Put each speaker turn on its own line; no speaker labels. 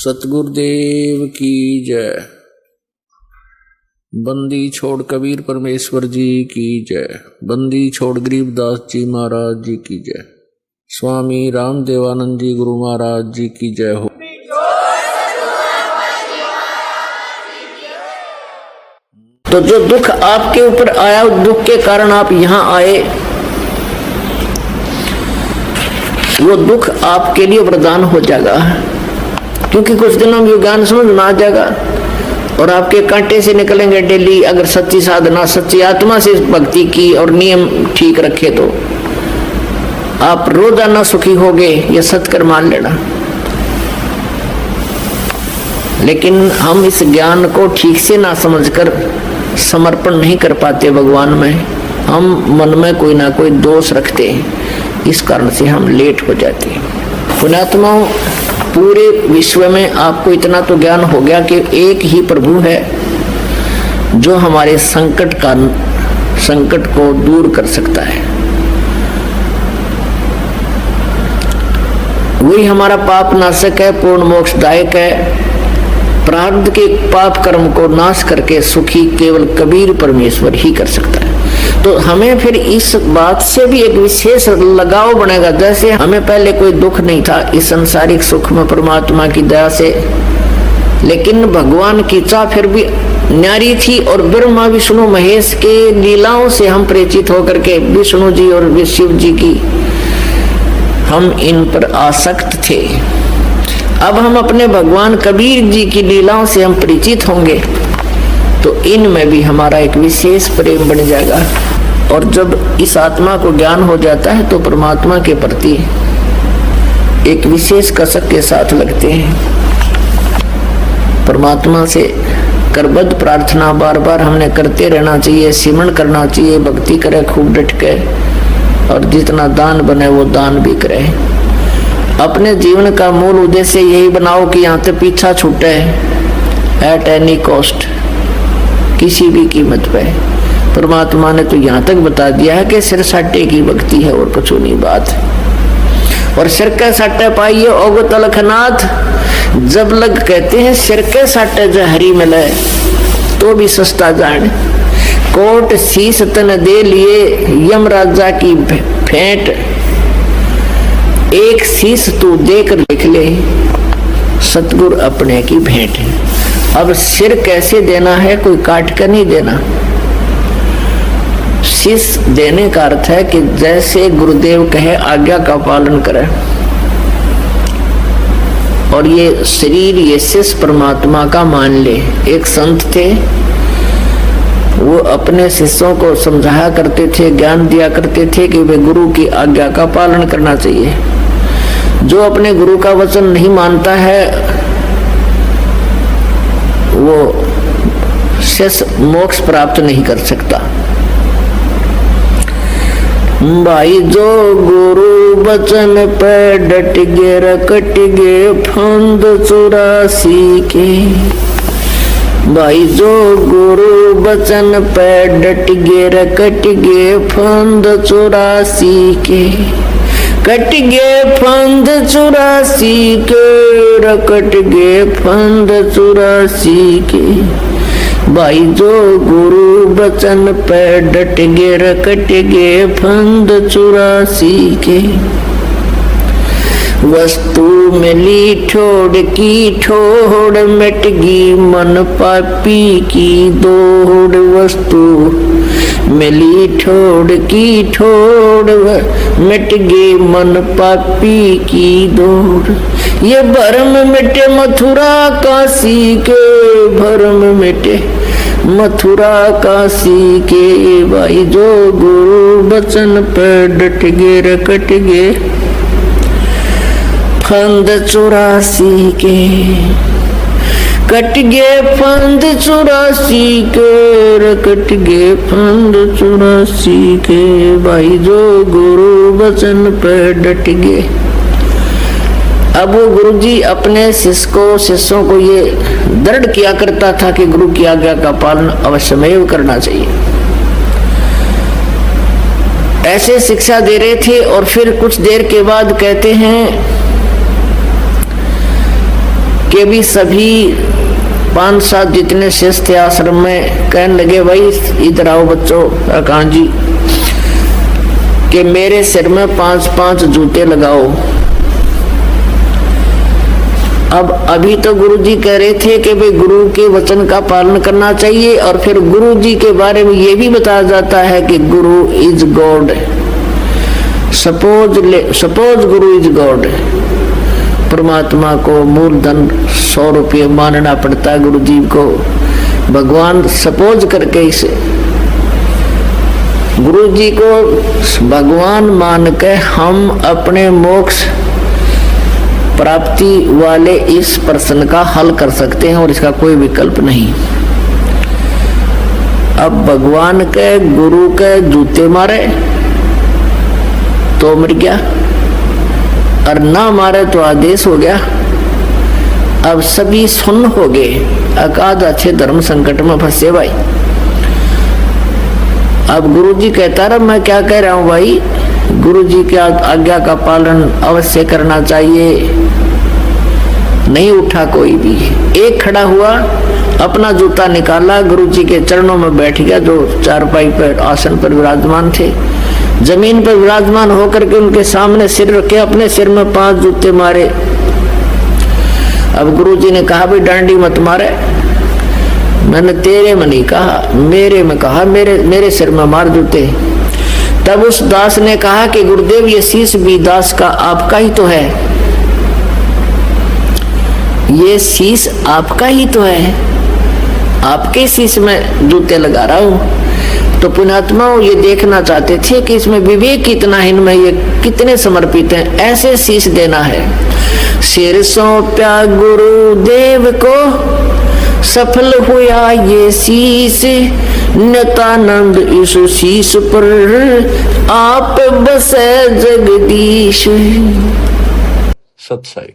सतगुरुदेव की जय। बंदी छोड़ कबीर परमेश्वर जी की जय। बंदी छोड़ गरीबदास जी महाराज जी की जय। स्वामी रामदेवानंद जी गुरु महाराज जी की जय हो।
तो जो दुख आपके ऊपर आया, उस दुख के कारण आप यहाँ आए, वो दुख आपके लिए वरदान हो जाएगा, क्योंकि कुछ दिनों में ज्ञान समझ में आ जाएगा और आपके कांटे से निकलेंगे डेली। अगर सच्ची साधना, सच्ची आत्मा से भक्ति की और नियम ठीक रखे तो आप रोजाना सुखी होगे, यह सत्कर मान लेना। लेकिन हम इस ज्ञान को ठीक से ना समझकर समर्पण नहीं कर पाते भगवान में। हम मन में कोई ना कोई दोष रखते हैं, इस कारण से हम लेट हो जाते हैं। पुण्यात्माओं, पूरे विश्व में आपको इतना तो ज्ञान हो गया कि एक ही प्रभु है जो हमारे संकट को दूर कर सकता है। वही हमारा पाप नाशक है, पूर्ण मोक्षदायक है। प्रारब्ध के पाप कर्म को नाश करके सुखी केवल कबीर परमेश्वर ही कर सकता है। तो हमें फिर इस बात से भी एक विशेष लगाव बनेगा। जैसे हमें पहले कोई दुख नहीं था इस संसारिक सुख में परमात्मा की दया से, लेकिन भगवान की चाह फिर भी न्यारी थी और ब्रह्मा विष्णु महेश के लीलाओं से हम परिचित होकर के विष्णु जी और शिव जी की हम इन पर आसक्त थे। अब हम अपने भगवान कबीर जी की लीलाओं से हम परिचित होंगे तो इनमें भी हमारा एक विशेष प्रेम बन जाएगा। और जब इस आत्मा को ज्ञान हो जाता है तो परमात्मा के प्रति एक विशेष कसक के साथ लगते हैं। परमात्मा से करबद्ध प्रार्थना बार बार हमने करते रहना चाहिए, सिमरण करना चाहिए, भक्ति करे खूब डट के, और जितना दान बने वो दान भी करे। अपने जीवन का मूल उद्देश्य यही बनाओ कि यहाँ से पीछा छूटे एट एनी कॉस्ट, किसी भी कीमत पे। परमात्मा ने तो यहाँ तक बता दिया है कि सिर साटे की भक्ति है और कुछ नहीं बात। और सिर के साटे पाइए ओगो तलखनाथ, जब लग कहते हैं सिर के साटे जो हरी मिले तो भी सस्ता जान। कोट शीस तन दे लिए यम राजा की भेंट, एक शीश तू देकर लिख ले सतगुरु अपने की भेंट। अब सिर कैसे देना है, कोई काट कर नहीं देना। शीश देने का अर्थ है कि जैसे गुरुदेव कहे आज्ञा का पालन करें। और ये शरीर, ये शीश परमात्मा का मान ले। एक संत थे, वो अपने शिष्यों को समझाया करते थे, ज्ञान दिया करते थे कि वे गुरु की आज्ञा का पालन करना चाहिए। जो अपने गुरु का वचन नहीं मानता है वो शेष मोक्ष प्राप्त नहीं कर सकता। भाई जो गुरु वचन पे डट गे, रकट गे फंद 84 के। भाई जो गुरु वचन पे डट गे, रकट गे फंद 84 के। कट गे फंद 84 के, रकट गे फंद 84 के। भाई जो गुरु वचन पे डट गे, रकट गे फंद 84 के। वस्तु मिली ठोड़ की ठोड़, मिट गई मन पापी की दौड़। वस्तु मिली ठोड़ की ठोड़, मिट गई मन पापी की दौड़। ये भरम मिटे मथुरा काशी के, भरम मिटे मथुरा काशी के। भाई जो गुरु वचन पे डट गे, रकट गे फंद 84 के। कट गे फंद 84 के, रकट गे फंद 84 के। भाई जो गुरु वचन पे डट गे। अब वो गुरुजी अपने शिष्यों को ये दृढ़ किया करता था कि गुरु की आज्ञा का पालन अवश्यमेव करना चाहिए। ऐसे शिक्षा दे रहे थे और फिर कुछ देर के बाद कहते हैं के भी सभी 5-7 जितने शिष्य थे आश्रम में कहने लगे, भाई इधर आओ बच्चों, कान जी कि मेरे सिर में 5-5 जूते लगाओ। अब अभी तो गुरुजी कह रहे थे कि भाई गुरु के वचन का पालन करना चाहिए, और फिर गुरुजी के बारे में ये भी बताया जाता है कि गुरु is God. Suppose Guru is God, परमात्मा को मूलधन 100 रुपये मानना पड़ता है गुरुजी को, भगवान सपोज करके इसे गुरुजी को भगवान मान के हम अपने मोक्ष प्राप्ति वाले इस प्रश्न का हल कर सकते हैं, और इसका कोई विकल्प नहीं। अब भगवान के गुरु के जूते मारे तो मर गया, और ना मारे तो आदेश हो गया। अब सभी सुन्न हो गए, अकाद अच्छे धर्म संकट में फंसे भाई। अब गुरुजी कहता रहा, मैं क्या कह रहा हूं भाई, गुरुजी की आज्ञा का पालन अवश्य करना चाहिए। नहीं उठा कोई भी, एक खड़ा हुआ, अपना जूता निकाला, गुरुजी के चरणों में बैठ गया, जो चारपाई पर आसन पर विराजमान थे। जमीन पर विराजमान होकर के उनके सामने सिर रखे, अपने सिर में 5 जूते मारे। अब गुरुजी ने कहा, भाई डांडी मत मारे, मैंने तेरे में नहीं कहा, मेरे में कहा, मेरे सिर में मार जूते। तब उस दास ने कहा कि गुरुदेव ये शीश भी दास का आपका ही तो है, ये शीश आपका ही तो है, आपके शीश में जूते लगा रहा हूं। तो पुण्यात्मा ये देखना चाहते थे कि इसमें विवेक कितना है, इनमें ये कितने समर्पित हैं, ऐसे शीश देना है। सिर सौंप्या गुरुदेव को, सफल हुआ ये शीश, नित्यानंद इस शीश पर आप बसे जगदीश।
सत्साई।